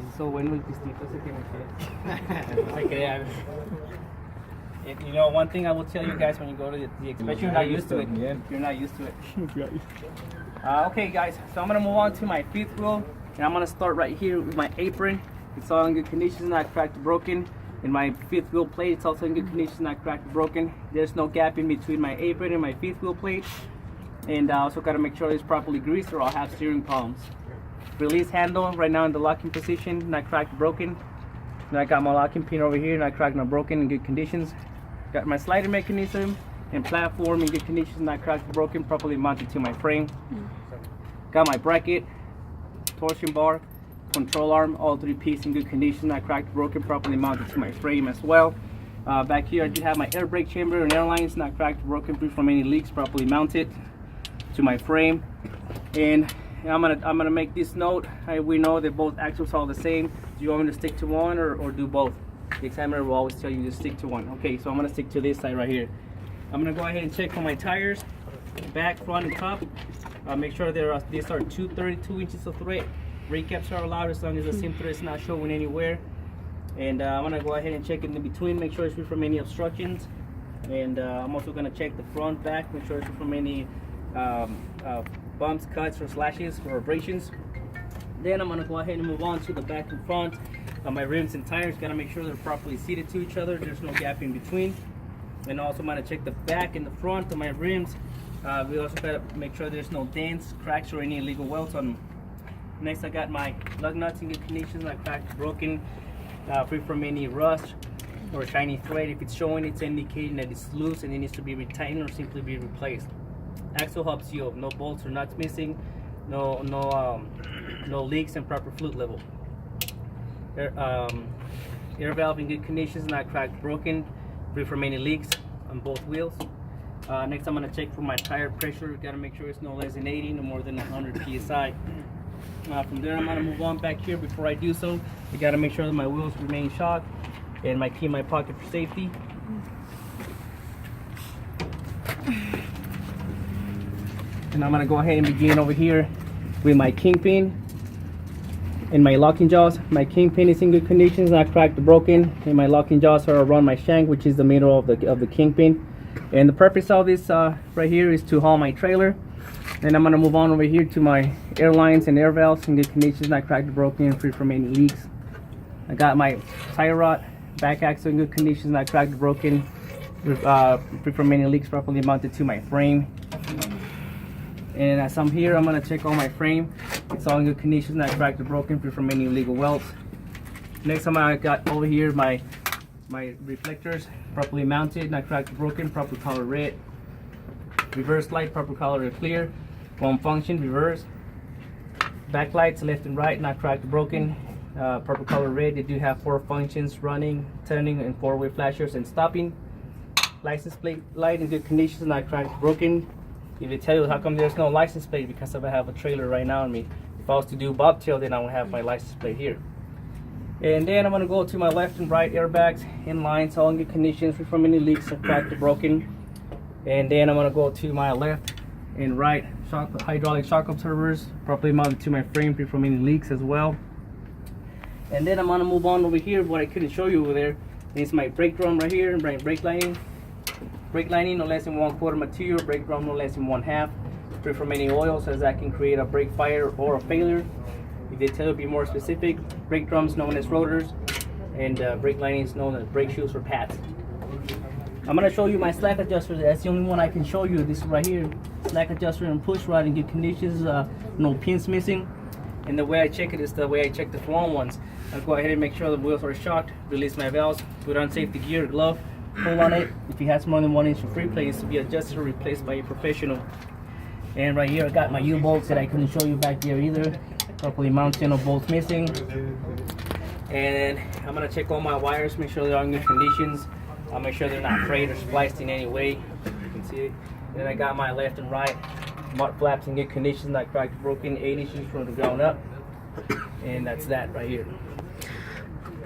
hizo bueno el pistito ese que me quedé. Se crean. You know, one thing I will tell you guys when you go to the especially you're not used to it. You're not used to it. Okay, guys, so I'm gonna move on to my fifth wheel, and I'm gonna start right here with my apron. It's all in good condition, not cracked or broken. And my fifth wheel plate, it's also in good condition, not cracked or broken. There's no gap in between my apron and my fifth wheel plate. And I also gotta make sure it's properly greased or I'll have steering problems. Release handle right now in the locking position, not cracked or broken. Then I got my locking pin over here, not cracked, not broken, in good conditions. Got my slider mechanism and platform in good conditions, not cracked or broken, properly mounted to my frame. Got my bracket, torsion bar, control arm, all three pieces in good condition, not cracked or broken, properly mounted to my frame as well. Back here I do have my air brake chamber and air lines, not cracked or broken, free from any leaks, properly mounted to my frame. And I'm gonna make this note. We know that both axles are the same. Do you want me to stick to one or do both? The examiner will always tell you to stick to one. Okay, so I'm gonna stick to this side right here. I'm gonna go ahead and check for my tires, back, front, and top. Make sure these are 232 inches of thread. Brake caps are allowed as long as the seam thread is not showing anywhere. And I'm gonna go ahead and check in between, make sure it's free from any obstructions. And I'm also gonna check the front, back, make sure it's free from any bumps, cuts, or slashes or abrasions. Then I'm gonna go ahead and move on to the back and front. My rims and tires, gotta make sure they're properly seated to each other. There's no gap in between. And also I'm gonna check the back and the front of my rims. We also gotta make sure there's no dents, cracks, or any illegal welds on them. Next, I got my lug nuts in good condition, not cracked, broken, free from any rust or shiny thread. If it's showing, it's indicating that it's loose and it needs to be retightened or simply be replaced. Axle hub sealed, no bolts or nuts missing, no leaks, and proper fluid level. Air valve in good conditions, not cracked, broken, free from any leaks on both wheels. Next, I'm going to check for my tire pressure. Got to make sure it's no less than 80, no more than 100 psi. From there, I'm going to move on back here. Before I do so, I got to make sure that my wheels remain shocked and my key in my pocket for safety. And I'm going to go ahead and begin over here with my kingpin and my locking jaws. My kingpin is in good condition, not cracked or broken, and my locking jaws are around my shank, which is the middle of the kingpin. And the purpose of this right here is to haul my trailer. And I'm going to move on over here to my air lines and air valves in good condition, not cracked or broken, and free from any leaks. I got my tire rod, back axle in good condition, not cracked or broken, free from any leaks, properly mounted to my frame. And as I'm here, I'm going to check on my frame. It's all in good condition, not cracked or broken, free from any illegal welds. Next time I got over here my reflectors, properly mounted, not cracked or broken, proper color red. Reverse light, proper color clear. One function, reverse. Backlights, left and right, not cracked or broken, purple color red. They do have 4 functions: running, turning, and 4-way flashers and stopping. License plate light in good condition, not cracked or broken. If they tell you how come there's no license plate, because I have a trailer right now on me. If I was to do bobtail, then I would have my license plate here. And then I'm going to go to my left and right airbags in lines, all in good conditions, free from any leaks or cracked or broken. And then I'm going to go to my left and right hydraulic shock absorbers, properly mounted to my frame, free from any leaks as well. And then I'm going to move on over here. What I couldn't show you over there is my brake drum right here, and brake lining. Brake lining no less than 1/4 material, brake drum no less than 1/2, free from any oils, as that can create a brake fire or a failure. If they tell you to be more specific, brake drums known as rotors, and brake linings known as brake shoes or pads. I'm going to show you my slack adjuster. That's the only one I can show you. This is right here. Slack adjuster and push rod in good conditions, no pins missing. And the way I check it is the way I check the wrong ones. I'll go ahead and make sure the wheels are shocked, release my valves, put on safety gear, glove, pull on it. If it has more than 1 inch of free play, it's to be adjusted or replaced by a professional. And right here I got my U-bolts that I couldn't show you back there either. Properly mounted, no bolts missing. And I'm going to check all my wires, make sure they're in good conditions. I'll make sure they're not frayed or spliced in any way. You can see it. Then I got my left and right mud flaps in good condition, not cracked or broken, 8 inches from the ground up. And that's that right here.